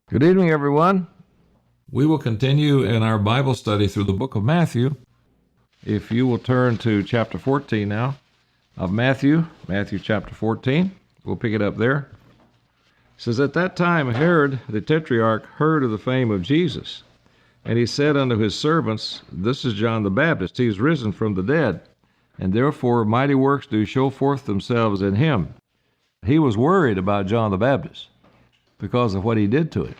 Good evening, everyone. We will continue in our Bible study through the book of Matthew. If you will turn to chapter 14 now of Matthew chapter 14. We'll pick it up there. It says, At that time Herod the Tetrarch heard of the fame of Jesus, and he said unto his servants, This is John the Baptist. He is risen from the dead, and therefore mighty works do show forth themselves in him. He was worried about John the Baptist because of what he did to him.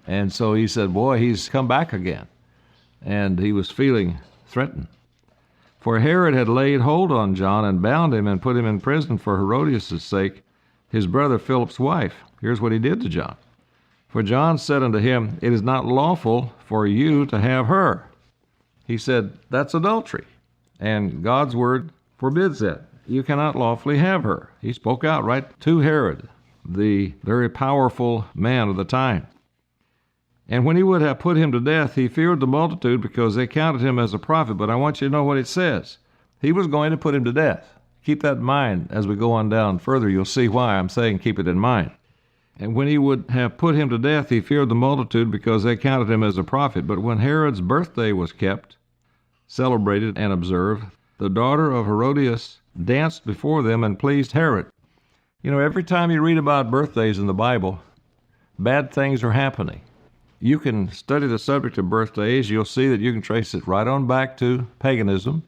And so he said, boy, he's come back again. And he was feeling threatened. For Herod had laid hold on John and bound him and put him in prison for Herodias' sake, his brother Philip's wife. Here's what he did to John. For John said unto him, It is not lawful for you to have her. He said, that's adultery. And God's word forbids that. You cannot lawfully have her. He spoke out right to Herod, the very powerful man of the time. And when he would have put him to death, he feared the multitude because they counted him as a prophet. But I want you to know what it says. He was going to put him to death. Keep that in mind as we go on down further. You'll see why I'm saying keep it in mind. And when he would have put him to death, he feared the multitude because they counted him as a prophet. But when Herod's birthday was kept, celebrated and observed, the daughter of Herodias danced before them and pleased Herod. You know, every time you read about birthdays in the Bible, bad things are happening. You can study the subject of birthdays. You'll see that you can trace it right on back to paganism.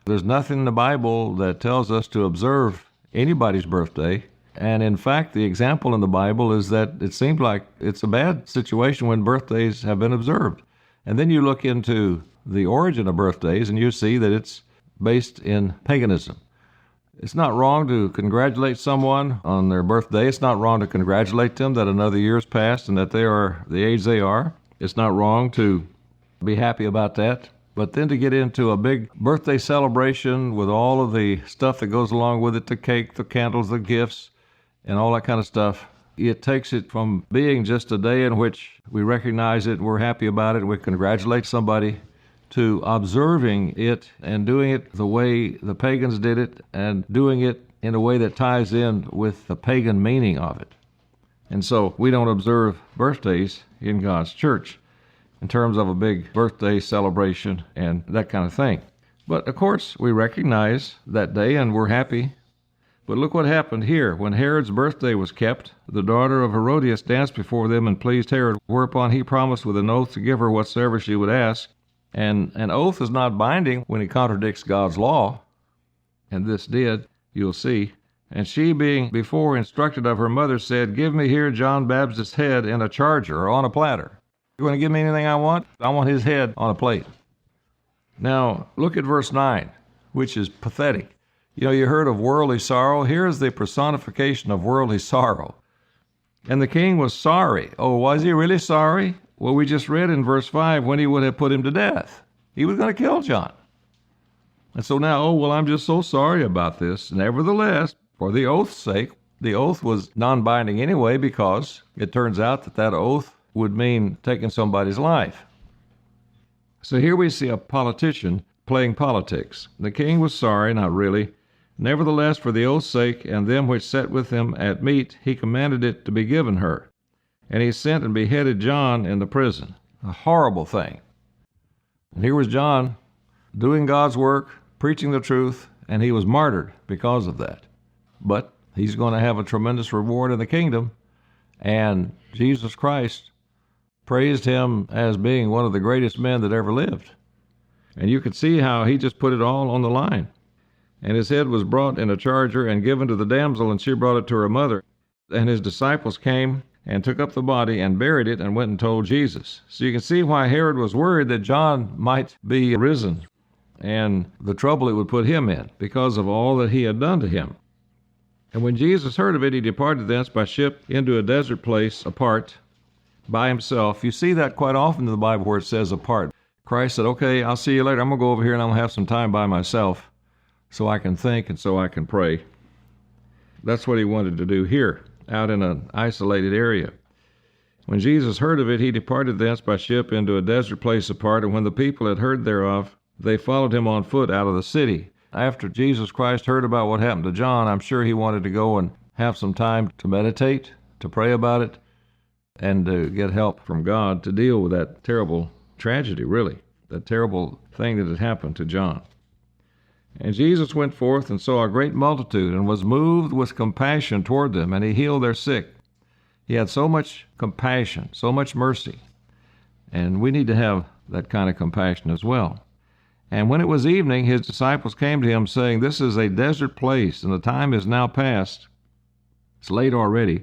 There's nothing in the Bible that tells us to observe anybody's birthday. And in fact, the example in the Bible is that it seems like it's a bad situation when birthdays have been observed. And then you look into the origin of birthdays and you see that it's based in paganism. It's not wrong to congratulate someone on their birthday. It's not wrong to congratulate them that another year's passed and that they are the age they are. It's not wrong to be happy about that. But then to get into a big birthday celebration with all of the stuff that goes along with it, the cake, the candles, the gifts, and all that kind of stuff, it takes it from being just a day in which we recognize it, we're happy about it, we congratulate somebody, to observing it and doing it the way the pagans did it and doing it in a way that ties in with the pagan meaning of it. And so we don't observe birthdays in God's church in terms of a big birthday celebration and that kind of thing. But of course, we recognize that day and we're happy. But look what happened here. When Herod's birthday was kept, the daughter of Herodias danced before them and pleased Herod, whereupon he promised with an oath to give her whatsoever she would ask. And an oath is not binding when it contradicts God's law. And this did, you'll see. And she, being before instructed of her mother, said, Give me here John Baptist's head in a charger or on a platter. You want to give me anything I want? I want his head on a plate. Now, look at verse 9, which is pathetic. You know, you heard of worldly sorrow. Here is the personification of worldly sorrow. And the king was sorry. Oh, was he really sorry? Well, we just read in verse 5 when he would have put him to death. He was going to kill John. And so now, I'm just so sorry about this. Nevertheless, for the oath's sake, the oath was non-binding anyway because it turns out that oath would mean taking somebody's life. So here we see a politician playing politics. The king was sorry, not really. Nevertheless, for the oath's sake and them which sat with him at meat, he commanded it to be given her. And he sent and beheaded John in the prison. A horrible thing. And here was John doing God's work, preaching the truth, and he was martyred because of that. But he's going to have a tremendous reward in the kingdom. And Jesus Christ praised him as being one of the greatest men that ever lived. And you could see how he just put it all on the line. And his head was brought in a charger and given to the damsel, and she brought it to her mother. And his disciples came and took up the body and buried it and went and told Jesus. So you can see why Herod was worried that John might be risen and the trouble it would put him in because of all that he had done to him. And when Jesus heard of it, he departed thence by ship into a desert place apart by himself. You see that quite often in the Bible where it says apart. Christ said, okay, I'll see you later. I'm going to go over here and I'm going to have some time by myself so I can think and so I can pray. That's what he wanted to do here, out in an isolated area. When Jesus heard of it, he departed thence by ship into a desert place apart, and when the people had heard thereof, they followed him on foot out of the city. After Jesus Christ heard about what happened to John, I'm sure he wanted to go and have some time to meditate, to pray about it. and to get help from God to deal with that terrible tragedy, really, that terrible thing that had happened to John. And Jesus went forth and saw a great multitude, and was moved with compassion toward them, and he healed their sick. He had so much compassion, so much mercy. And we need to have that kind of compassion as well. And when it was evening, his disciples came to him, saying, "This is a desert place, and the time is now past. It's late already.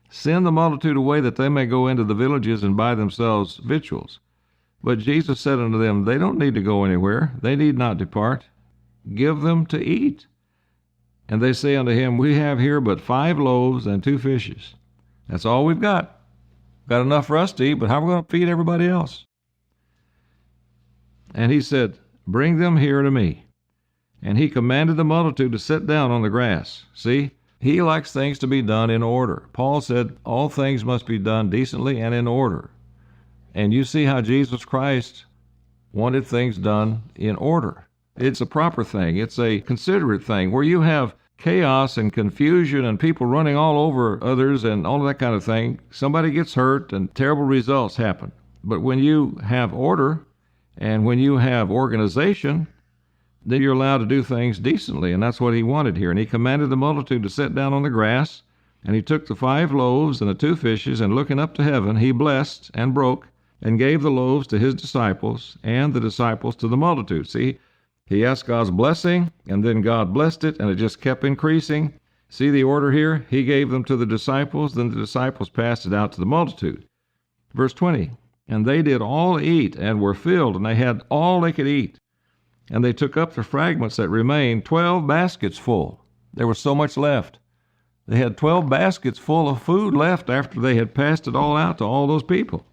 Send the multitude away, that they may go into the villages and buy themselves victuals." But Jesus said unto them, "They don't need to go anywhere. They need not depart. Give them to eat." And they say unto him, "We have here but 5 loaves and 2 fishes. That's all we've got. Got enough for us to eat, but how are we going to feed everybody else?" And he said, "Bring them here to me." And he commanded the multitude to sit down on the grass. See, he likes things to be done in order. Paul said all things must be done decently and in order. And you see how Jesus Christ wanted things done in order. It's a proper thing. It's a considerate thing. Where you have chaos and confusion and people running all over others and all of that kind of thing, somebody gets hurt and terrible results happen. But when you have order and when you have organization, then you're allowed to do things decently, and that's what he wanted here. And he commanded the multitude to sit down on the grass, and he took the 5 loaves and the 2 fishes, and looking up to heaven, he blessed and broke and gave the loaves to his disciples, and the disciples to the multitude. See, he asked God's blessing, and then God blessed it, and it just kept increasing. See the order here? He gave them to the disciples, then the disciples passed it out to the multitude. Verse 20, "And they did all eat, and were filled, and they had all they could eat. And they took up the fragments that remained, 12 baskets full." There was so much left. They had 12 baskets full of food left after they had passed it all out to all those people.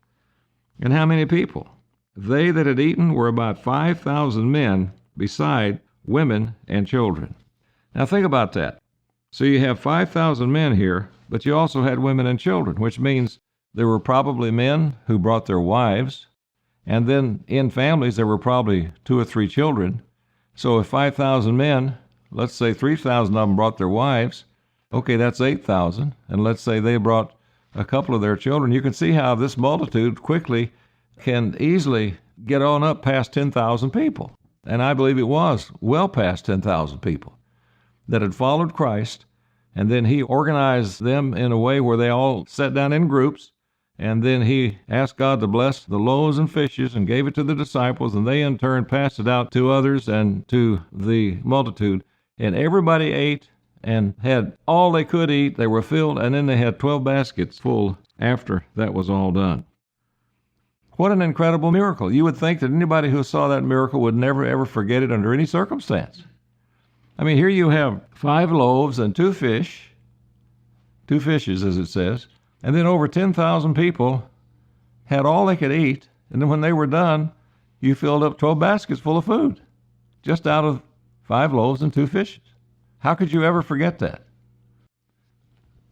And how many people? They that had eaten were about 5,000 men, beside women and children. Now think about that. So you have 5,000 men here, but you also had women and children, which means there were probably men who brought their wives, and then in families there were probably 2 or 3 children. So if 5,000 men, let's say 3,000 of them brought their wives, okay, that's 8,000, and let's say they brought a couple of their children. You can see how this multitude quickly can easily get on up past 10,000 people. And I believe it was well past 10,000 people that had followed Christ, and then he organized them in a way where they all sat down in groups, and then he asked God to bless the loaves and fishes and gave it to the disciples, and they in turn passed it out to others and to the multitude. And everybody ate and had all they could eat. They were filled, and then they had 12 baskets full after that was all done. What an incredible miracle. You would think that anybody who saw that miracle would never, ever forget it under any circumstance. I mean, here you have 5 loaves and 2 fish, 2 fishes, as it says, and then over 10,000 people had all they could eat, and then when they were done, you filled up 12 baskets full of food, just out of 5 loaves and 2 fishes. How could you ever forget that?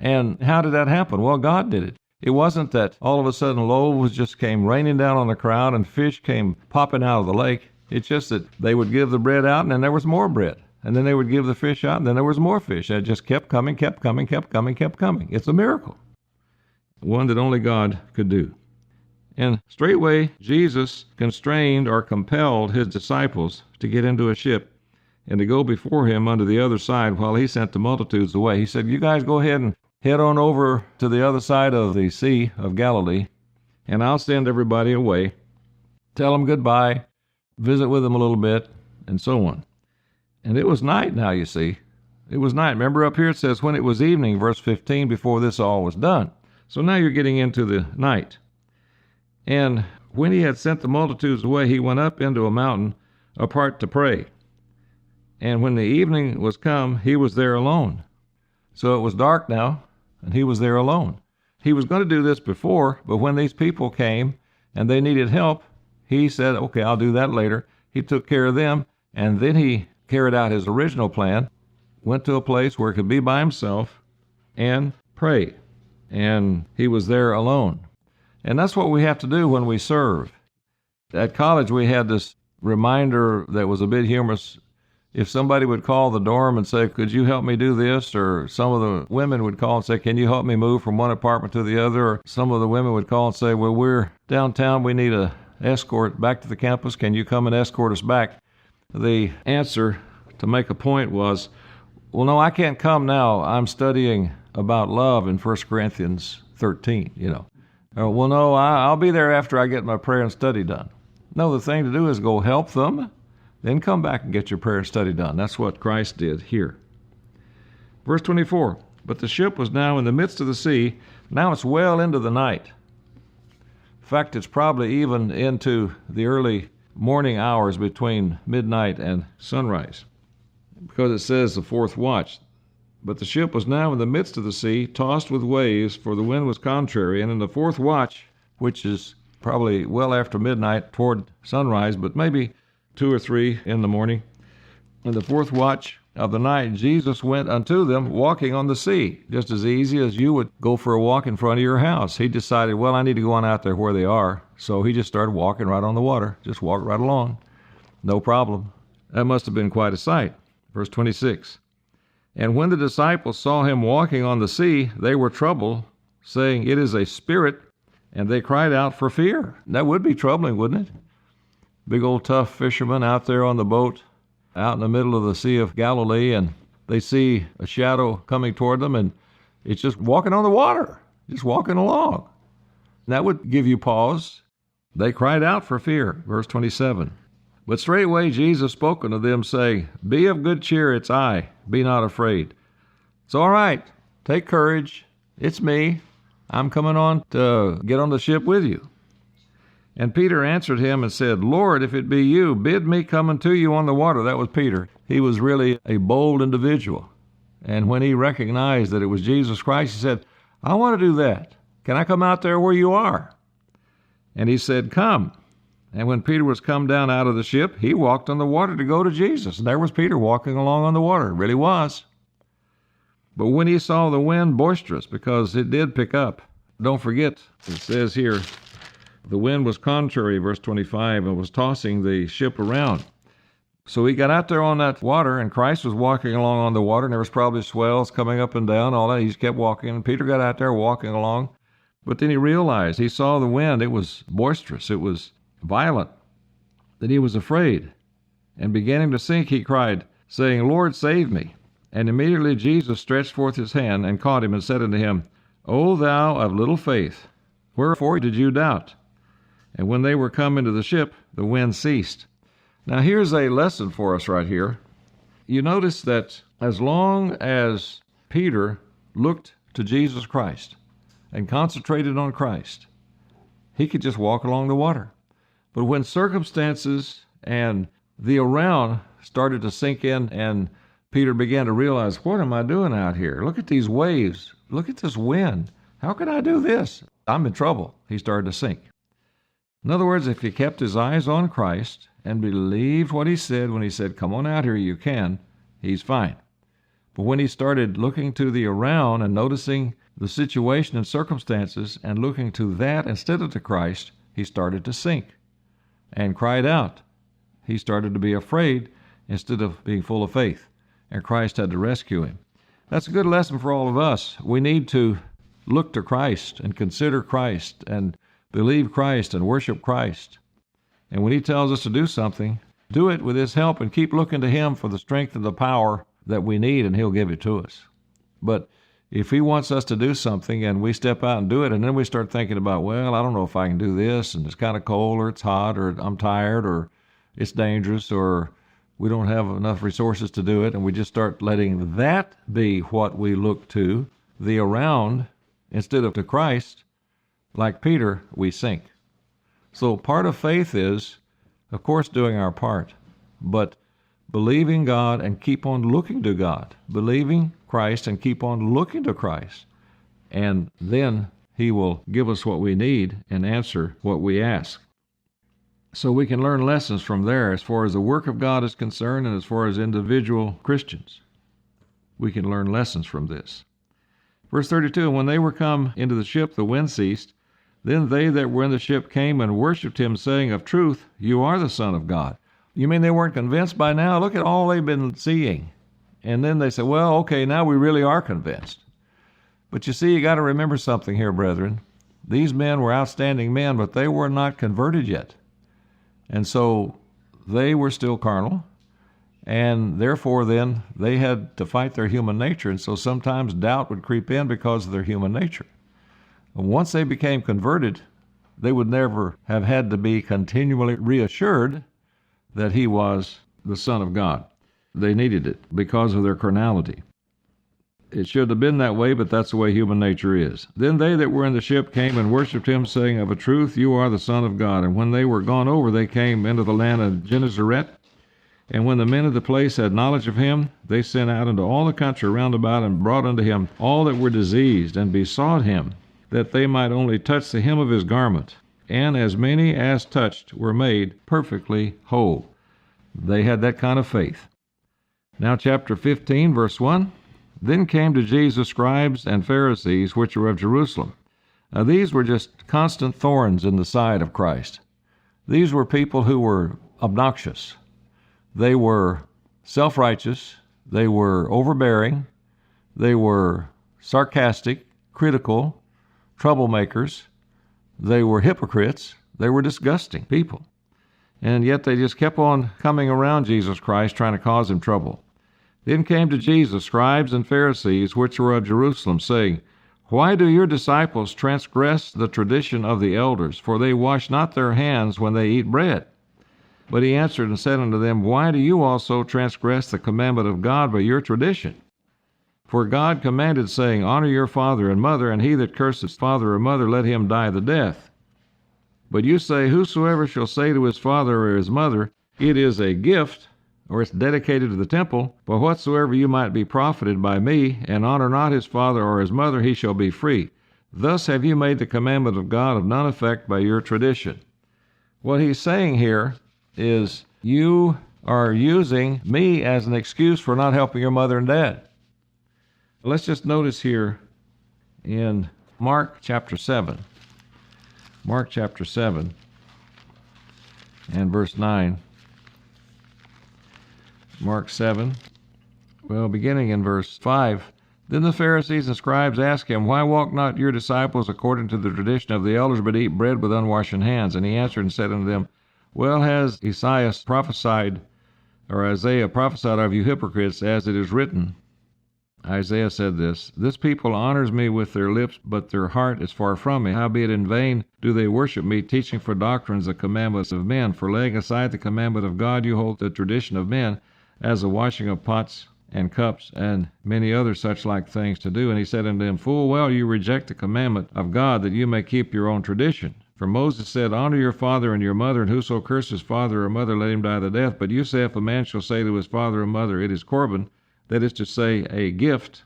And how did that happen? Well, God did it. It wasn't that all of a sudden loaves just came raining down on the crowd and fish came popping out of the lake. It's just that they would give the bread out, and then there was more bread. And then they would give the fish out, and then there was more fish. And it just kept coming, kept coming, kept coming, kept coming. It's a miracle, one that only God could do. And straightway Jesus constrained or compelled his disciples to get into a ship and to go before him unto the other side while he sent the multitudes away. He said, "You guys go ahead and head on over to the other side of the Sea of Galilee, and I'll send everybody away. Tell them goodbye, visit with them a little bit, and so on." And it was night now, you see. It was night. Remember up here it says, when it was evening, verse 15, before this all was done. So now you're getting into the night. "And when he had sent the multitudes away, he went up into a mountain apart to pray. And when the evening was come, he was there alone." So it was dark now, and he was there alone. He was going to do this before, but when these people came and they needed help, he said, okay, I'll do that later. He took care of them, and then he carried out his original plan, went to a place where he could be by himself and pray. And he was there alone. And that's what we have to do when we serve. At college, we had this reminder that was a bit humorous. if somebody would call the dorm and say, could you help me do this? Or some of the women would call and say, can you help me move from one apartment to the other? Or some of the women would call and say, well, we're downtown. We need a escort back to the campus. Can you come and escort us back? The answer to make a point was, well, no, I can't come now. I'm studying about love in 1 Corinthians 13, Well, no, I'll be there after I get my prayer and study done. No, the thing to do is go help them, then come back and get your prayer and study done. That's what Christ did here. Verse 24, but the ship was now in the midst of the sea. Now it's well into the night. In fact, it's probably even into the early morning hours between midnight and sunrise, because it says the fourth watch. But the ship was now in the midst of the sea, tossed with waves, for the wind was contrary. And in the fourth watch, which is probably well after midnight toward sunrise, but maybe 2 or 3 in the morning, in the fourth watch of the night, Jesus went unto them walking on the sea, just as easy as you would go for a walk in front of your house. He decided, well, I need to go on out there where they are. So he just started walking right on the water, just walked right along. No problem. That must have been quite a sight. Verse 26. And when the disciples saw him walking on the sea, they were troubled, saying, it is a spirit, and they cried out for fear. That would be troubling, wouldn't it? Big old tough fishermen out there on the boat, out in the middle of the Sea of Galilee, and they see a shadow coming toward them, and it's just walking on the water, just walking along. That would give you pause. They cried out for fear. Verse 27. But straightway Jesus spoke unto them, saying, be of good cheer, it's I, be not afraid. It's all right, take courage, it's me, I'm coming on to get on the ship with you. And Peter answered him and said, Lord, if it be you, bid me come unto you on the water. That was Peter. He was really a bold individual. And when he recognized that it was Jesus Christ, he said, I want to do that. Can I come out there where you are? And he said, come. And when Peter was come down out of the ship, he walked on the water to go to Jesus. And there was Peter walking along on the water. It really was. But when he saw the wind boisterous, because it did pick up, don't forget, it says here, the wind was contrary, verse 25, and was tossing the ship around. So he got out there on that water, and Christ was walking along on the water, and there was probably swells coming up and down, all that. He just kept walking, and Peter got out there walking along. But then he realized, he saw the wind. It was boisterous. It was violent. Then he was afraid. And beginning to sink, he cried, saying, Lord, save me. And immediately Jesus stretched forth his hand and caught him and said unto him, O thou of little faith, wherefore did you doubt? And when they were come into the ship, the wind ceased. Now here's a lesson for us right here. You notice that as long as Peter looked to Jesus Christ and concentrated on Christ, he could just walk along the water. But when circumstances and the around started to sink in and Peter began to realize, what am I doing out here? Look at these waves. Look at this wind. How can I do this? I'm in trouble. He started to sink. In other words, if he kept his eyes on Christ and believed what he said when he said, come on out here, you can, he's fine. But when he started looking to the around and noticing the situation and circumstances and looking to that instead of to Christ, he started to sink and cried out. He started to be afraid instead of being full of faith, and Christ had to rescue him. That's a good lesson for all of us. We need to look to Christ and consider Christ and believe Christ and worship Christ. And when he tells us to do something, do it with his help and keep looking to him for the strength and the power that we need, and he'll give it to us. But if he wants us to do something and we step out and do it, and then we start thinking about, well, I don't know if I can do this, and it's kind of cold, or it's hot, or I'm tired, or it's dangerous, or we don't have enough resources to do it, and we just start letting that be what we look to, the around, instead of to Christ, like Peter, we sink. So part of faith is, of course, doing our part, but believing God and keep on looking to God, believing Christ and keep on looking to Christ, and then he will give us what we need and answer what we ask. So we can learn lessons from there as far as the work of God is concerned and as far as individual Christians. We can learn lessons from this. Verse 32, and when they were come into the ship, the wind ceased. Then they that were in the ship came and worshipped him, saying, of truth, you are the Son of God. You mean they weren't convinced by now? Look at all they've been seeing. And then they say, well, okay, now we really are convinced. But you see, you got to remember something here, brethren. These men were outstanding men, but they were not converted yet. And so they were still carnal, and therefore then they had to fight their human nature. And so sometimes doubt would creep in because of their human nature. And once they became converted, they would never have had to be continually reassured that he was the Son of God. They needed it because of their carnality. It should have been that way, but that's the way human nature is. Then they that were in the ship came and worshipped him, saying, Of a truth you are the Son of God. And when they were gone over, they came into the land of Gennesaret. And when the men of the place had knowledge of him, they sent out into all the country round about, and brought unto him all that were diseased, and besought him that they might only touch the hem of his garment. And as many as touched were made perfectly whole. They had that kind of faith. Now chapter 15, verse 1. Then came to Jesus scribes and Pharisees, which were of Jerusalem. Now these were just constant thorns in the side of Christ. These were people who were obnoxious. They were self-righteous. They were overbearing. They were sarcastic, critical, troublemakers. They were hypocrites. They were disgusting people. And yet they just kept on coming around Jesus Christ, trying to cause him trouble. Then came to Jesus scribes and Pharisees, which were of Jerusalem, saying, Why do your disciples transgress the tradition of the elders? For they wash not their hands when they eat bread. But he answered and said unto them, Why do you also transgress the commandment of God by your tradition? For God commanded, saying, Honor your father and mother, and he that curseth father or mother, let him die the death. But you say, Whosoever shall say to his father or his mother, It is a gift, or it's dedicated to the temple, but whatsoever you might be profited by me, and honor not his father or his mother, he shall be free. Thus have you made the commandment of God of none effect by your tradition. What he's saying here is, you are using me as an excuse for not helping your mother and dad. Let's just notice here in Mark chapter 7. Mark chapter 7 and verse 9. Mark 7, beginning in verse 5. Then the Pharisees and scribes asked him, Why walk not your disciples according to the tradition of the elders, but eat bread with unwashen hands? And he answered and said unto them, Well has Isaiah prophesied of you hypocrites, as it is written. Isaiah said this people honors me with their lips, but their heart is far from me. Howbeit in vain do they worship me, teaching for doctrines the commandments of men. For laying aside the commandment of God, you hold the tradition of men, as the washing of pots and cups, and many other such like things to do. And he said unto them, Full well you reject the commandment of God, that you may keep your own tradition. For Moses said, Honor your father and your mother, and whoso curses father or mother, let him die the death. But you say, If a man shall say to his father or mother, It is Corban, that is to say, a gift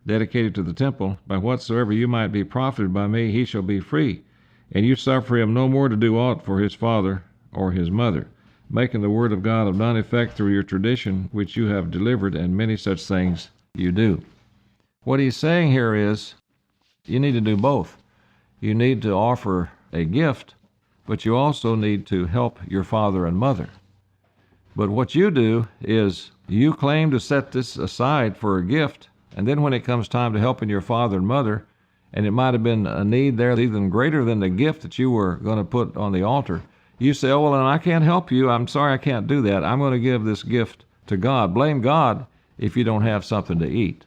dedicated to the temple, by whatsoever you might be profited by me, he shall be free. And you suffer him no more to do aught for his father or his mother, making the word of God of none effect through your tradition, which you have delivered, and many such things you do. What he's saying here is, you need to do both. You need to offer a gift, but you also need to help your father and mother. But what you do is, you claim to set this aside for a gift, and then when it comes time to helping your father and mother, and it might have been a need there even greater than the gift that you were going to put on the altar, you say, Oh, well, and I can't help you. I'm sorry, I can't do that. I'm going to give this gift to God. Blame God if you don't have something to eat.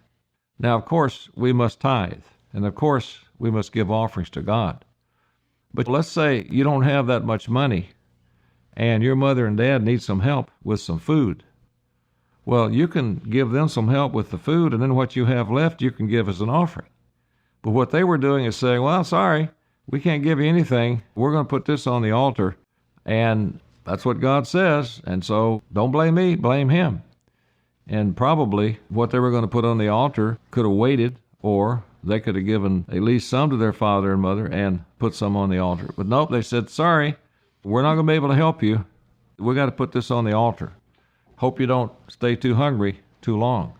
Now, of course, we must tithe, and of course, we must give offerings to God. But let's say you don't have that much money, and your mother and dad need some help with some food. Well, you can give them some help with the food, and then what you have left you can give as an offering. But what they were doing is saying, Well, sorry, we can't give you anything. We're going to put this on the altar, and that's what God says, and so don't blame me, blame him. And probably what they were going to put on the altar could have waited, or they could have given at least some to their father and mother and put some on the altar. But nope, they said, Sorry, we're not going to be able to help you. We got to put this on the altar. Hope you don't stay too hungry too long.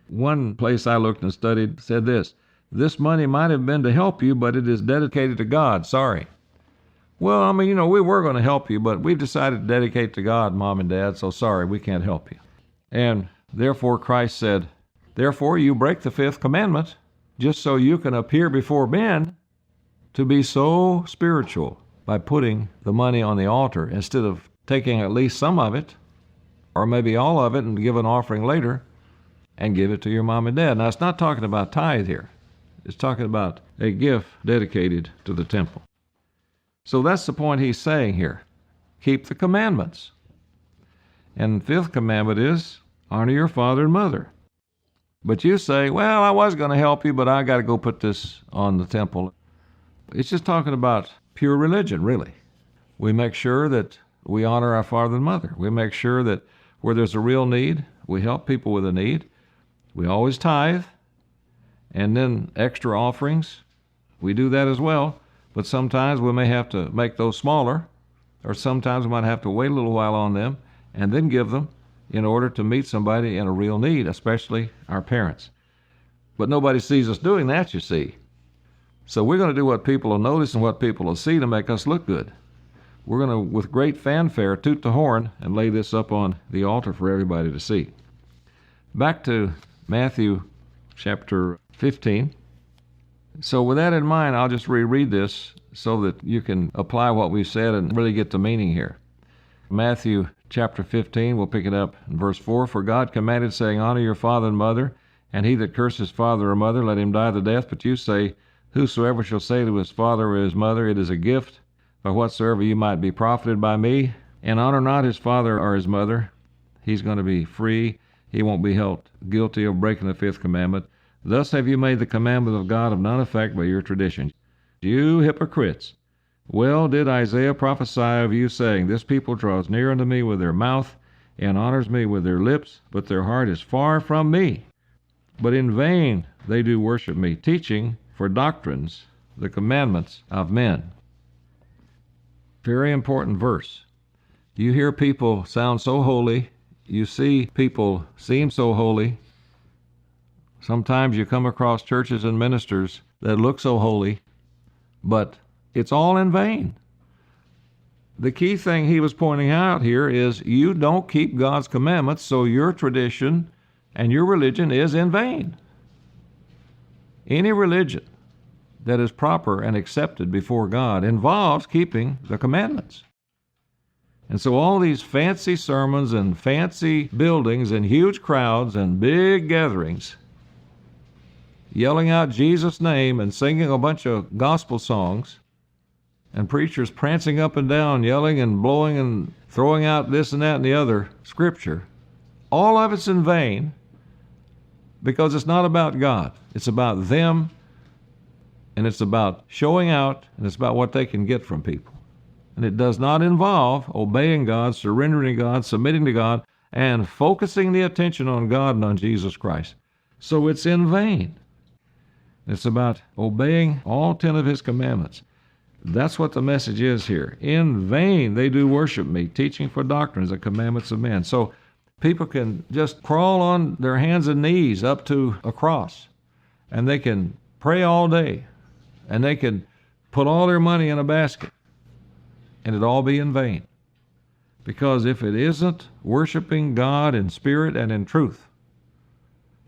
One place I looked and studied said this money might have been to help you, but it is dedicated to God. Sorry. Well, we were going to help you, but we've decided to dedicate to God, Mom and Dad, so sorry, we can't help you. And therefore Christ said, therefore you break the fifth commandment just so you can appear before men to be so spiritual by putting the money on the altar instead of taking at least some of it, or maybe all of it, and give an offering later and give it to your mom and dad. Now, it's not talking about tithe here. It's talking about a gift dedicated to the temple. So that's the point he's saying here. Keep the commandments. And the fifth commandment is honor your father and mother. But you say, well, I was going to help you, but I got to go put this on the temple. It's just talking about pure religion, really. We make sure that we honor our father and mother. We make sure that where there's a real need, we help people with a need. We always tithe, and then extra offerings. We do that as well, but sometimes we may have to make those smaller, or sometimes we might have to wait a little while on them and then give them in order to meet somebody in a real need, especially our parents. But nobody sees us doing that, you see. So we're going to do what people will notice and what people will see to make us look good. We're going to, with great fanfare, toot the horn and lay this up on the altar for everybody to see. Back to Matthew chapter 15. So with that in mind, I'll just reread this so that you can apply what we've said and really get the meaning here. Matthew chapter 15, we'll pick it up in verse 4. For God commanded, saying, honor your father and mother, and he that curses father or mother, let him die the death. But you say, whosoever shall say to his father or his mother, it is a gift, by whatsoever you might be profited by me, and honor not his father or his mother, he's going to be free. He won't be held guilty of breaking the fifth commandment. Thus have you made the commandment of God of none effect by your tradition. You hypocrites! Well did Isaiah prophesy of you, saying, this people draws near unto me with their mouth, and honors me with their lips, but their heart is far from me. But in vain they do worship me, teaching for doctrines the commandments of men. Very important verse. You hear people sound so holy. You see people seem so holy. Sometimes you come across churches and ministers that look so holy, but it's all in vain. The key thing he was pointing out here is you don't keep God's commandments, so your tradition and your religion is in vain. Any religion that is proper and accepted before God involves keeping the commandments. And so all these fancy sermons and fancy buildings and huge crowds and big gatherings, yelling out Jesus' name and singing a bunch of gospel songs, and preachers prancing up and down, yelling and blowing and throwing out this and that and the other scripture, all of it's in vain because it's not about God. It's about them, and it's about showing out, and it's about what they can get from people. And it does not involve obeying God, surrendering to God, submitting to God, and focusing the attention on God and on Jesus Christ. So it's in vain. It's about obeying all 10 of his commandments. That's what the message is here. In vain they do worship me, teaching for doctrines the commandments of men. So people can just crawl on their hands and knees up to a cross, and they can pray all day, and they can put all their money in a basket, and it all be in vain. Because if it isn't worshiping God in spirit and in truth,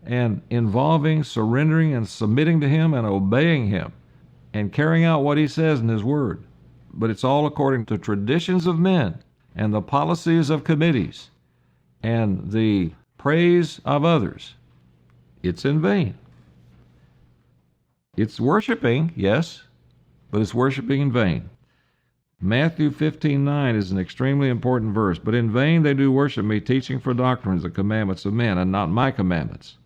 and involving surrendering and submitting to him and obeying him, and carrying out what he says in his word, but it's all according to traditions of men and the policies of committees and the praise of others, it's in vain. It's worshiping, yes, but it's worshiping in vain. Matthew 15:9 is an extremely important verse. But in vain they do worship me, teaching for doctrines the commandments of men, and not my commandments.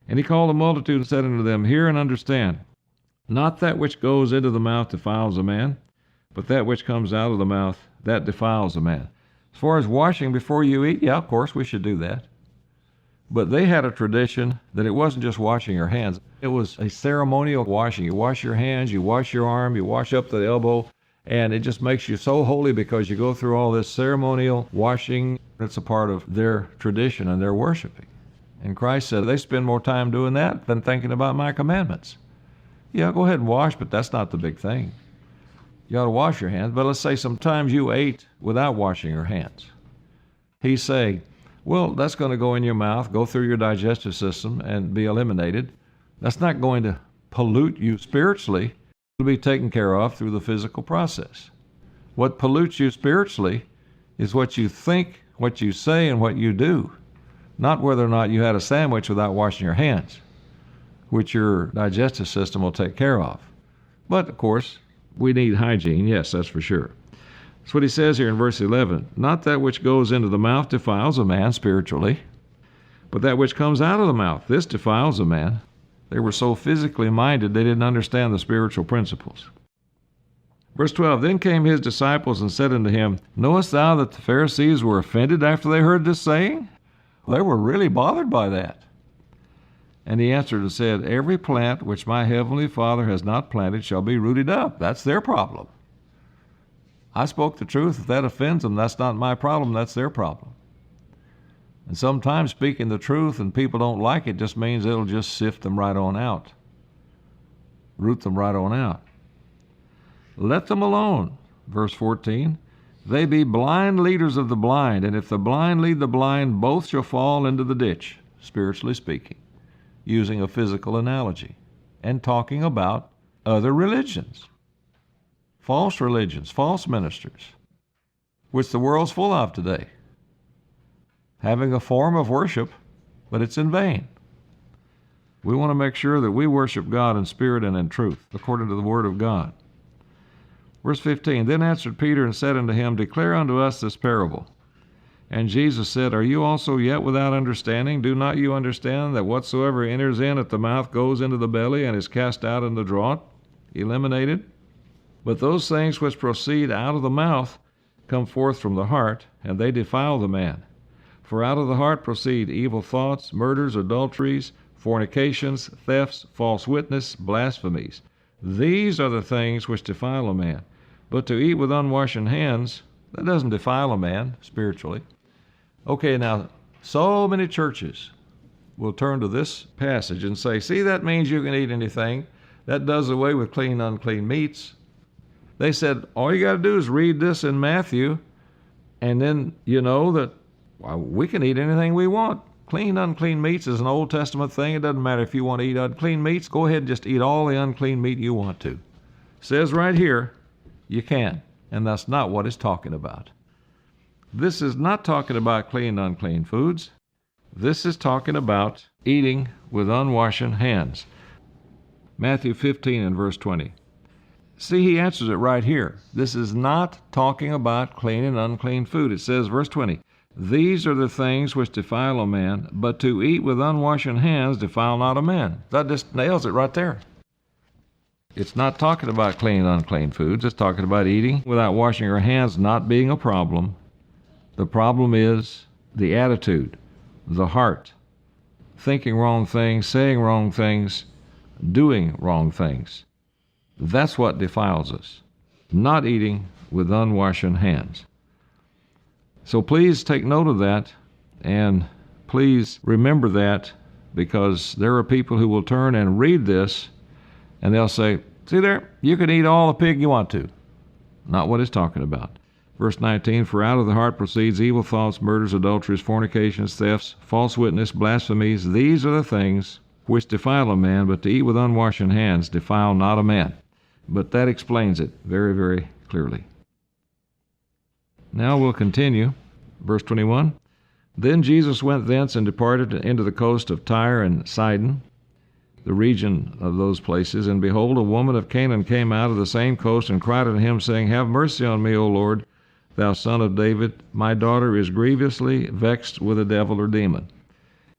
And he called the multitude and said unto them, hear and understand. Not that which goes into the mouth defiles a man, but that which comes out of the mouth, that defiles a man. As far as washing before you eat, yeah, of course we should do that. But they had a tradition that it wasn't just washing your hands. It was a ceremonial washing. You wash your hands, you wash your arm, you wash up to the elbow, and it just makes you so holy because you go through all this ceremonial washing. It's a part of their tradition and their worshiping. And Christ said they spend more time doing that than thinking about my commandments. Yeah, go ahead and wash, but that's not the big thing. you ought to wash your hands. But let's say sometimes you ate without washing your hands. He's saying, well, that's going to go in your mouth, go through your digestive system, and be eliminated. That's not going to pollute you spiritually. It'll be taken care of through the physical process. What pollutes you spiritually is what you think, what you say, and what you do, not whether or not you had a sandwich without washing your hands, which your digestive system will take care of. But, of course, we need hygiene, yes, that's for sure. That's what he says here in verse 11. Not that which goes into the mouth defiles a man spiritually, but that which comes out of the mouth, this defiles a man. They were so physically minded, they didn't understand the spiritual principles. Verse 12, then came his disciples and said unto him, knowest thou that the Pharisees were offended after they heard this saying? They were really bothered by that. And he answered and said, every plant which my heavenly Father has not planted shall be rooted up. That's their problem. I spoke the truth. If that offends them, that's not my problem. That's their problem. And sometimes speaking the truth and people don't like it just means it'll just sift them right on out. Root them right on out. Let them alone. Verse 14, they be blind leaders of the blind, and if the blind lead the blind, both shall fall into the ditch, spiritually speaking, using a physical analogy, and talking about other religions, false ministers, which the world's full of today, having a form of worship, but it's in vain. We want to make sure that we worship God in spirit and in truth, according to the Word of God. Verse 15, then answered Peter and said unto him, declare unto us this parable. And Jesus said, are you also yet without understanding? Do not you understand that whatsoever enters in at the mouth goes into the belly and is cast out in the draught, eliminated? But those things which proceed out of the mouth come forth from the heart, and they defile the man. For out of the heart proceed evil thoughts, murders, adulteries, fornications, thefts, false witness, blasphemies. These are the things which defile a man. But to eat with unwashen hands, that doesn't defile a man spiritually. Okay, now, so many churches will turn to this passage and say, see, that means you can eat anything. That does away with clean, unclean meats. They said, all you got to do is read this in Matthew, and then you know that we can eat anything we want. Clean, unclean meats is an Old Testament thing. It doesn't matter if you want to eat unclean meats. Go ahead and just eat all the unclean meat you want to. It says right here, you can, and that's not what it's talking about. This is not talking about clean, unclean foods. This is talking about eating with unwashen hands. Matthew 15 and verse 20. See, he answers it right here. This is not talking about clean and unclean food. It says, verse 20, these are the things which defile a man, but to eat with unwashen hands defile not a man. That just nails it right there. It's not talking about clean and unclean foods. It's talking about eating without washing your hands not being a problem. The problem is the attitude, the heart, thinking wrong things, saying wrong things, doing wrong things. That's what defiles us, not eating with unwashen hands. So please take note of that, and please remember that, because there are people who will turn and read this, and they'll say, see there, you can eat all the pig you want to. Not what it's talking about. Verse 19, for out of the heart proceeds evil thoughts, murders, adulteries, fornications, thefts, false witness, blasphemies. These are the things which defile a man, but to eat with unwashen hands defile not a man. But that explains it very, very clearly. Now we'll continue. Verse 21, then Jesus went thence and departed into the coast of Tyre and Sidon, the region of those places. And behold, a woman of Canaan came out of the same coast and cried unto him, saying, have mercy on me, O Lord, thou son of David. My daughter is grievously vexed with a devil or demon.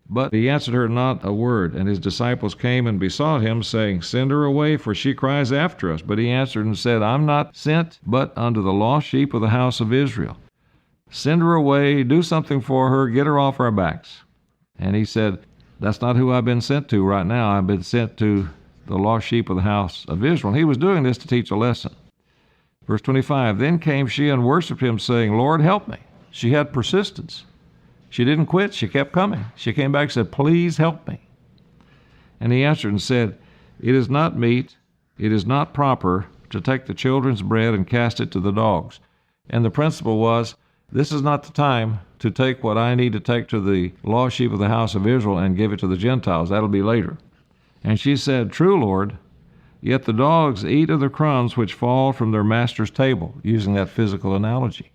But he answered her not a word. And his disciples came and besought him, saying, send her away, for she cries after us. But he answered and said, I'm not sent but unto the lost sheep of the house of Israel. Send her away, do something for her, get her off our backs. And he said, that's not who I've been sent to right now. I've been sent to the lost sheep of the house of Israel. And he was doing this to teach a lesson. Verse 25, then came she and worshipped him, saying, Lord, help me. She had persistence. She didn't quit. She kept coming. She came back and said, please help me. And he answered and said, it is not meet, it is not proper to take the children's bread and cast it to the dogs. And the principle was, this is not the time to take what I need to take to the lost sheep of the house of Israel and give it to the Gentiles. That'll be later. And she said, True, Lord, yet the dogs eat of the crumbs which fall from their master's table, using that physical analogy.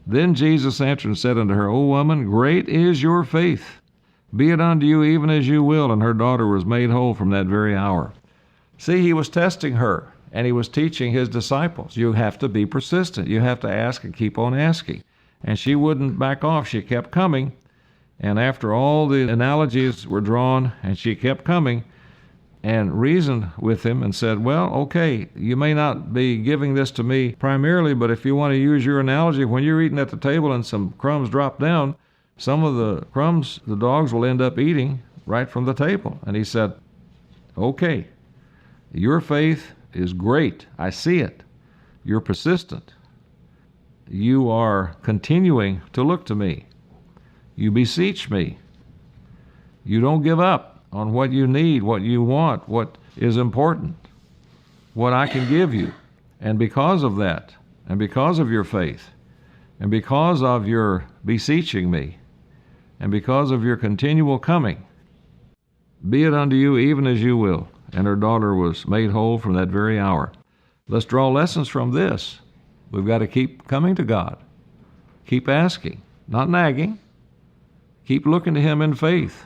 Then Jesus answered and said unto her, O woman, great is your faith. Be it unto you even as you will. And her daughter was made whole from that very hour. See, he was testing her, and he was teaching his disciples. You have to be persistent. You have to ask and keep on asking. And she wouldn't back off. She kept coming. And after all the analogies were drawn, and she kept coming, and reasoned with him and said, well, okay, you may not be giving this to me primarily, but if you want to use your analogy, when you're eating at the table and some crumbs drop down, some of the crumbs the dogs will end up eating right from the table. And he said, okay, your faith is great. I see it. You're persistent. You are continuing to look to me. You beseech me. You don't give up on what you need, what you want, what is important, what I can give you. And because of that, and because of your faith, and because of your beseeching me, and because of your continual coming, be it unto you even as you will. And her daughter was made whole from that very hour. Let's draw lessons from this. We've got to keep coming to God. Keep asking, not nagging. Keep looking to him in faith.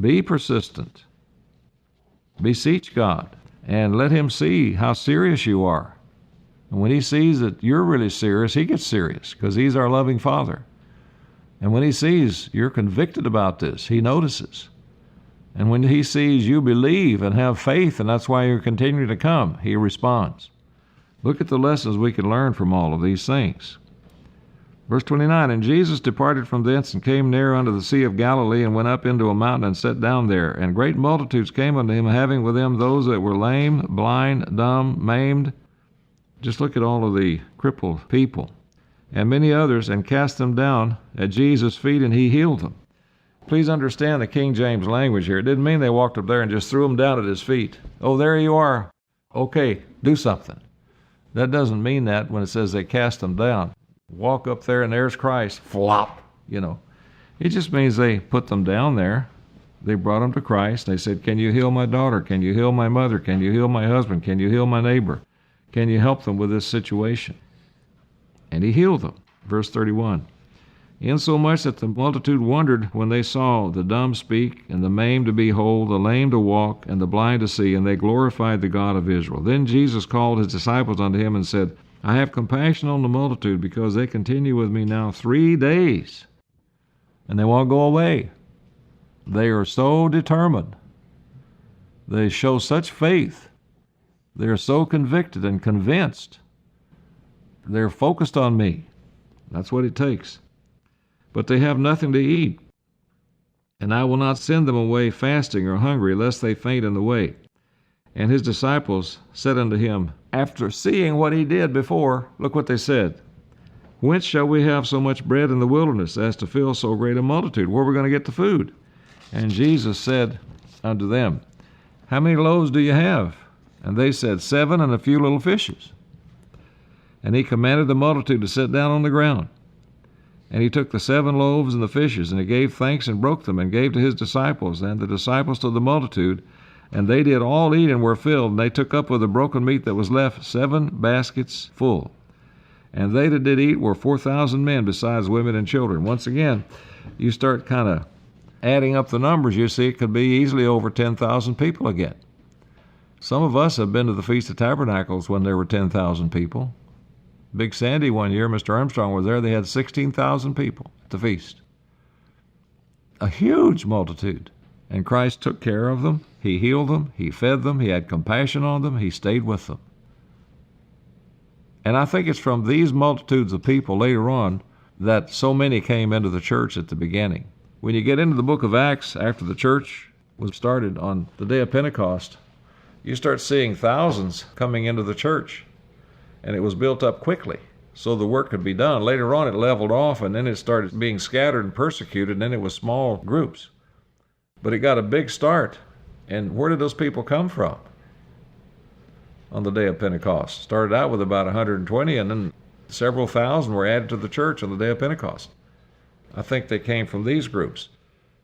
Be persistent. Beseech God, and let him see how serious you are. And when he sees that you're really serious, he gets serious, because he's our loving Father. And when he sees you're convicted about this, he notices. And when he sees you believe and have faith, and that's why you're continuing to come, he responds. Look at the lessons we can learn from all of these things. Verse 29, And Jesus departed from thence, and came near unto the Sea of Galilee, and went up into a mountain, and sat down there. And great multitudes came unto him, having with them those that were lame, blind, dumb, maimed. Just look at all of the crippled people. And many others, and cast them down at Jesus' feet, and he healed them. Please understand the King James language here. It didn't mean they walked up there and just threw them down at his feet. Oh, there you are. Okay, do something. That doesn't mean that when it says they cast them down. Walk up there and there's Christ. Flop, It just means they put them down there. They brought them to Christ. They said, can you heal my daughter? Can you heal my mother? Can you heal my husband? Can you heal my neighbor? Can you help them with this situation? And he healed them. Verse 31. Insomuch that the multitude wondered when they saw the dumb speak, and the maimed to be whole, the lame to walk, and the blind to see, and they glorified the God of Israel. Then Jesus called his disciples unto him and said, I have compassion on the multitude, because they continue with me now 3 days, and they won't go away. They are so determined. They show such faith. They are so convicted and convinced. They're focused on me. That's what it takes. But they have nothing to eat. And I will not send them away fasting or hungry, lest they faint in the way. And his disciples said unto him, after seeing what he did before, look what they said. Whence shall we have so much bread in the wilderness as to fill so great a multitude? Where are we going to get the food? And Jesus said unto them, How many loaves do you have? And they said, 7, and a few little fishes. And he commanded the multitude to sit down on the ground. And he took the 7 loaves and the fishes, and he gave thanks and broke them, and gave to his disciples, and the disciples to the multitude. And they did all eat and were filled, and they took up of the broken meat that was left 7 baskets full. And they that did eat were 4,000 men, besides women and children. Once again, you start kind of adding up the numbers, you see it could be easily over 10,000 people again. Some of us have been to the Feast of Tabernacles when there were 10,000 people. Big Sandy one year, Mr. Armstrong was there, they had 16,000 people at the feast. A huge multitude. And Christ took care of them. He healed them. He fed them. He had compassion on them. He stayed with them. And I think it's from these multitudes of people later on that so many came into the church at the beginning. When you get into the book of Acts, after the church was started on the day of Pentecost, you start seeing thousands coming into the church. And it was built up quickly, so the work could be done. Later on, it leveled off, and then it started being scattered and persecuted, and then it was small groups. But it got a big start. And where did those people come from? on the day of Pentecost. Started out with about 120, and then several thousand were added to the church on the day of Pentecost. I think they came from these groups.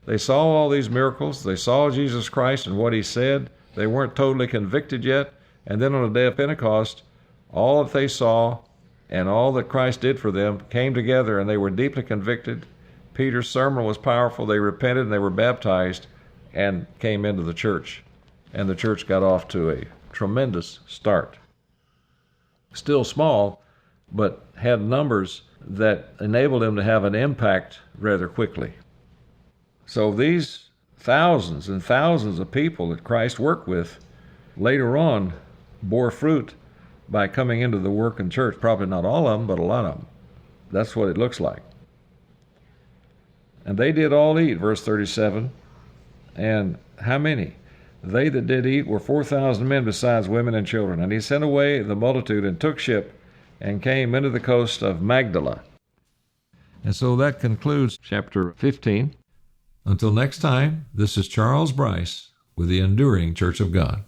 They saw all these miracles. They saw Jesus Christ and what he said. They weren't totally convicted yet. And then on the day of Pentecost, all that they saw and all that Christ did for them came together, and they were deeply convicted. Peter's sermon was powerful. They repented and they were baptized and came into the church. And the church got off to a tremendous start. Still small, but had numbers that enabled them to have an impact rather quickly. So these thousands and thousands of people that Christ worked with later on bore fruit by coming into the working church. Probably not all of them, but a lot of them. That's what it looks like. And they did all eat, verse 37. And how many? They that did eat were 4,000 men, besides women and children. And he sent away the multitude and took ship and came into the coast of Magdala. And so that concludes chapter 15. Until next time, this is Charles Bryce with the Enduring Church of God.